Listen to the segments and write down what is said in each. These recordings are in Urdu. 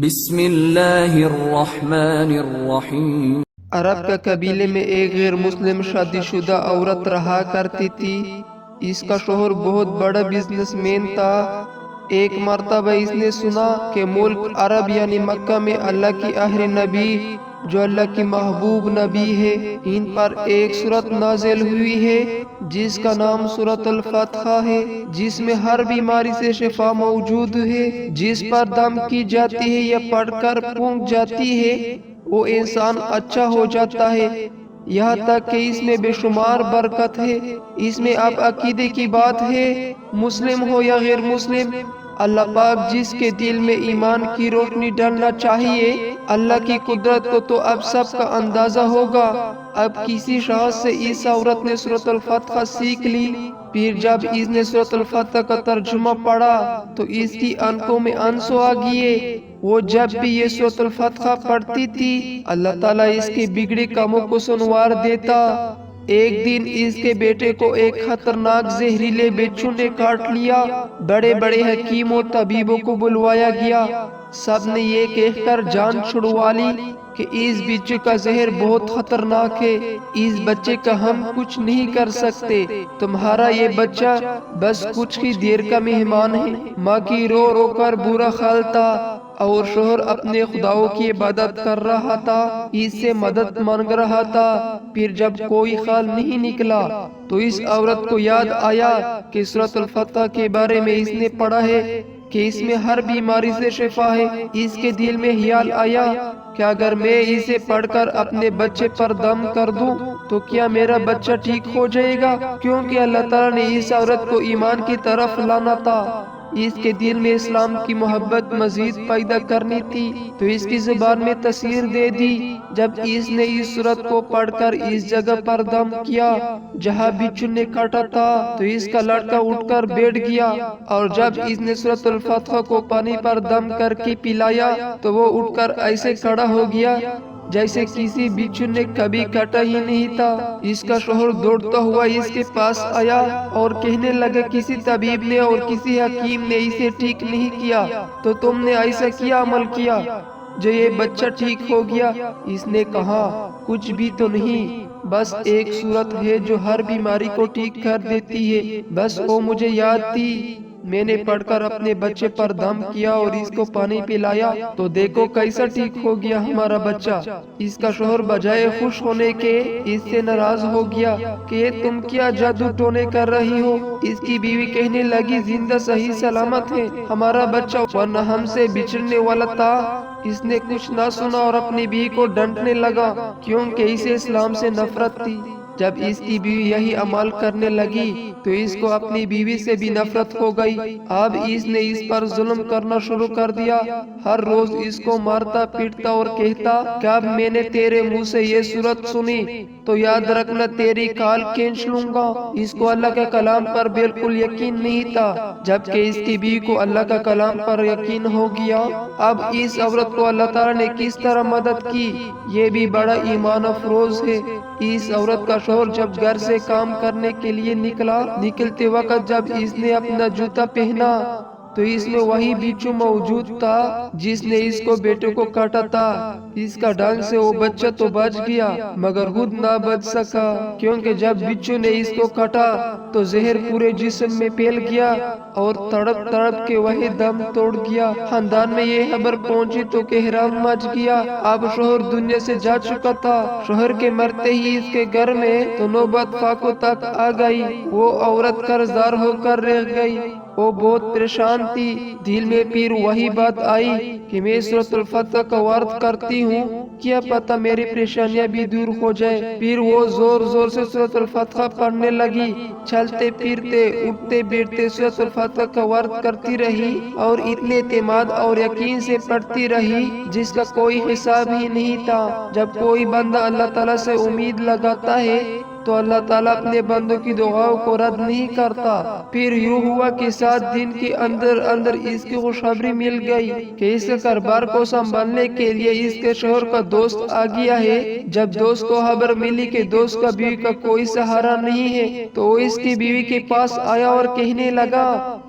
بسم اللہ الرحمن الرحیم۔ عرب کا قبیلے میں ایک غیر مسلم شادی شدہ عورت رہا کرتی تھی۔ اس کا شوہر بہت بڑا بزنس مین تھا۔ ایک مرتبہ اس نے سنا کہ ملک عرب یعنی مکہ میں اللہ کی آخری نبی جو اللہ کی محبوب نبی ہے، ان پر ایک سورت نازل ہوئی ہے جس کا نام سورت الفتح ہے، جس میں ہر بیماری سے شفا موجود ہے۔ جس پر دم کی جاتی ہے یا پڑھ کر پھونک جاتی ہے وہ انسان اچھا ہو جاتا ہے، یہاں تک کہ اس میں بے شمار برکت ہے۔ اس میں اب عقیدے کی بات ہے، مسلم ہو یا غیر مسلم، اللہ پاک جس کے دل میں ایمان کی روشنی ڈالنا چاہیے۔ اللہ کی قدرت کو تو اب سب کا اندازہ ہوگا۔ اب کسی شخص سے اس عورت نے سورۃ الفتح سیکھ لی، پھر جب اس نے سورۃ الفتح کا ترجمہ پڑھا تو اس کی آنکھوں میں آنسو آ گئے۔ وہ جب بھی یہ سورۃ الفتح پڑھتی تھی اللہ تعالیٰ اس کے بگڑے کاموں کو سنوار دیتا۔ ایک دن اس کے بیٹے کو ایک خطرناک زہریلے بچھو نے کاٹ لیا۔ بڑے بڑے حکیم و طبیبوں کو بلوایا گیا، سب نے یہ کہہ کر جان چھڑوا لی کہ اس بچے کا زہر بہت خطرناک ہے، اس بچے کا ہم کچھ نہیں کر سکتے، تمہارا یہ بچہ بس کچھ ہی دیر کا مہمان ہے۔ ماں کی رو رو کر برا حال تھا اور شوہر اپنے خداؤں کی عبادت کر رہا تھا، اس سے مدد مانگ رہا تھا۔ پھر جب کوئی حل نہیں نکلا تو اس عورت کو یاد آیا کہ سورۃ الفتح کے بارے میں اس نے پڑھا ہے کہ اس میں ہر بیماری سے شفا ہے۔ اس کے دل میں خیال آیا کہ اگر میں اسے پڑھ کر اپنے بچے پر دم کر دوں تو کیا میرا بچہ ٹھیک ہو جائے گا، کیونکہ اللہ تعالیٰ نے اس عورت کو ایمان کی طرف لانا تھا، اس کے دل میں اسلام کی محبت مزید پیدا کرنی تھی، تو اس کی زبان میں تاثیر دے دی۔ جب اس نے اس سورت کو پڑھ کر اس جگہ پر دم کیا جہاں بچھو نے کاٹا تھا تو اس کا لڑکا اٹھ کر بیٹھ گیا، اور جب اس نے سورۃ الفتح کو پانی پر دم کر کے پلایا تو وہ اٹھ کر ایسے کھڑا ہو گیا جیسے کسی بچھو نے کبھی کاٹا ہی نہیں تھا۔ اس کا شوہر دوڑتا ہوا اس کے پاس آیا اور کہنے لگا کسی طبیب نے اور کسی حکیم نے اسے ٹھیک نہیں کیا، تو تم نے ایسا کیا عمل کیا جو یہ بچہ ٹھیک ہو گیا؟ اس نے کہا کچھ بھی تو نہیں، بس ایک صورت ہے جو ہر بیماری کو ٹھیک کر دیتی ہے، بس وہ مجھے یاد تھی، میں نے پڑھ کر اپنے بچے پر دم کیا اور اس کو پانی پلایا تو دیکھو کیسا ٹھیک ہو گیا ہمارا بچہ۔ اس کا شوہر بجائے خوش ہونے کے اس سے ناراض ہو گیا کہ تم کیا جادو ٹونے کر رہی ہو۔ اس کی بیوی کہنے لگی زندہ صحیح سلامت ہے ہمارا بچہ، ورنہ ہم سے بچھڑنے والا تھا۔ اس نے کچھ نہ سنا اور اپنی بیوی کو ڈانٹنے لگا کیونکہ اسے اسلام سے نفرت تھی۔ جب اس کی بیوی یہی عمل کرنے لگی تو اس کو اپنی بیوی سے بھی نفرت ہو گئی۔ اب اس نے اس پر ظلم کرنا شروع کر دیا، ہر روز اس کو مارتا پیٹتا اور کہتا کہ اب میں نے تیرے منہ سے یہ صورت سنی تو یاد رکھنا تیری کھال کھینچ لوں گا۔ اس کو اللہ کے کلام پر بالکل یقین نہیں تھا، جبکہ اس کی بیوی کو اللہ کا کلام پر یقین ہو گیا۔ اب اس عورت کو اللہ تعالیٰ نے کس طرح مدد کی، یہ بھی بڑا ایمان افروز ہے۔ اس عورت کا شوہر جب گھر سے کام کرنے کے لیے نکلتے وقت جب اس نے اپنا جوتا پہنا تو اس میں وہی بچھو موجود تھا جس نے اس کو بیٹے کو کاٹا تھا۔ اس کا ڈنگ سے وہ بچہ تو بچ گیا مگر خود نہ بچ سکا، کیونکہ جب بچھو نے اس کو کاٹا تو زہر پورے جسم میں پھیل گیا اور تڑپ تڑپ کے وہی دم توڑ گیا۔ خاندان میں یہ خبر پہنچی تو کوہرام مچ گیا۔ اب شوہر دنیا سے جا چکا تھا، شوہر کے مرتے ہی اس کے گھر میں تو نوبت فاقوں تک آ گئی۔ وہ عورت قرض دار ہو کر رہ گئی، وہ بہت پریشان تھی۔ دل میں پھر وہی بات آئی کہ میں سورۃ الفتح کا ورد کرتی ہوں، کیا پتہ میری پریشانیاں بھی دور ہو جائے۔ پھر وہ زور زور سے سورۃ الفتح پڑھنے لگی، چلتے پھرتے اٹھتے بیٹھتے سورۃ الفتح کا ورد کرتی رہی اور اتنے اعتماد اور یقین سے پڑھتی رہی جس کا کوئی حساب ہی نہیں تھا۔ جب کوئی بندہ اللہ تعالیٰ سے امید لگاتا ہے تو اللہ تعالیٰ اپنے بندوں کی دعاؤں کو رد نہیں کرتا۔ پھر یوں ہوا کہ 7 دن کے اندر اندر اس کی خوشخبری مل گئی کہ اس کے کاروبار کو سنبھالنے کے لیے اس کے شوہر کا دوست آ گیا ہے۔ جب دوست کو خبر ملی کہ دوست کا بیوی کا کوئی سہارا نہیں ہے تو وہ اس کی بیوی کے پاس آیا اور کہنے لگا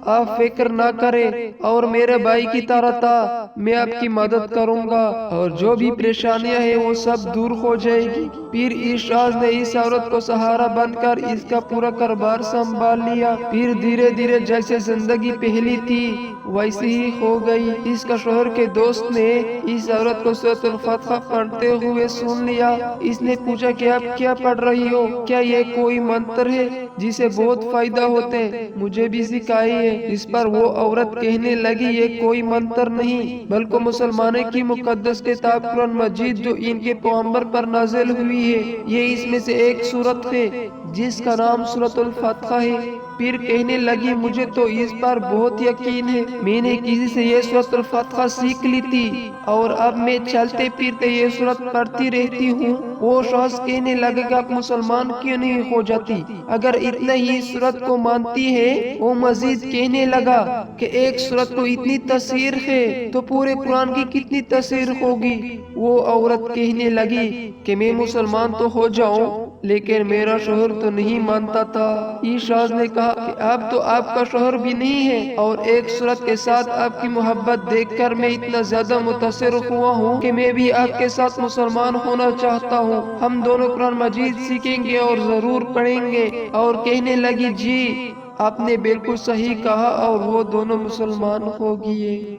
آپ فکر نہ کریں اور میرے بھائی کی طرح تھا، میں آپ کی مدد کروں گا اور جو بھی پریشانیاں ہیں وہ سب دور ہو جائے گی۔ پھر اس شخص نے اس عورت کو سہارا بن کر اس کا پورا کاروبار سنبھال لیا۔ پھر دھیرے دھیرے جیسے زندگی پہلی تھی ویسی ہی ہو گئی۔ اس کا شوہر کے دوست نے اس عورت کو سورۃ الفاتحہ پڑھتے ہوئے سن لیا۔ اس نے پوچھا کہ آپ کیا پڑھ رہی ہو؟ کیا یہ کوئی منتر ہے جسے بہت فائدہ ہوتے ہیں؟ مجھے بھی سکھائیے۔ اس پر وہ عورت کہنے لگی یہ کوئی منتر نہیں بلکہ مسلمانوں کی مقدس کتاب قرآن مجید جو ان کے پیغمبر پر نازل ہوئی ہے، یہ اس میں سے ایک سورت ہے جس کا نام سورۃ الفاتحہ ہے۔ پھر کہنے لگی مجھے تو اس پر بہت یقین ہے، میں نے کسی سے یہ سورۃ الفاتحہ سیکھ لی تھی اور اب میں چلتے پھرتے یہ سورت پڑھتی رہتی ہوں۔ وہ شخص کہنے لگے کہ آپ مسلمان کیوں نہیں ہو جاتی اگر اتنا ہی سورت کو مانتی ہے؟ وہ مزید کہنے لگا کہ ایک سورت کو اتنی تاثیر ہے تو پورے قرآن کی کتنی تاثیر ہوگی۔ وہ عورت کہنے لگی کہ میں مسلمان تو ہو جاؤں لیکن میرا شوہر تو نہیں مانتا تھا۔ اس شخص نے کہا کہ اب تو آپ کا شوہر بھی نہیں ہے اور ایک سورت کے ساتھ آپ کی محبت دیکھ کر میں اتنا زیادہ متاثر ہوا ہوں کہ میں بھی آپ کے ساتھ مسلمان ہونا چاہتا ہوں۔ ہم دونوں قرآن مجید سیکھیں گے اور ضرور پڑھیں گے۔ اور کہنے لگی جی آپ نے بالکل صحیح کہا اور وہ دونوں مسلمان ہو گئے۔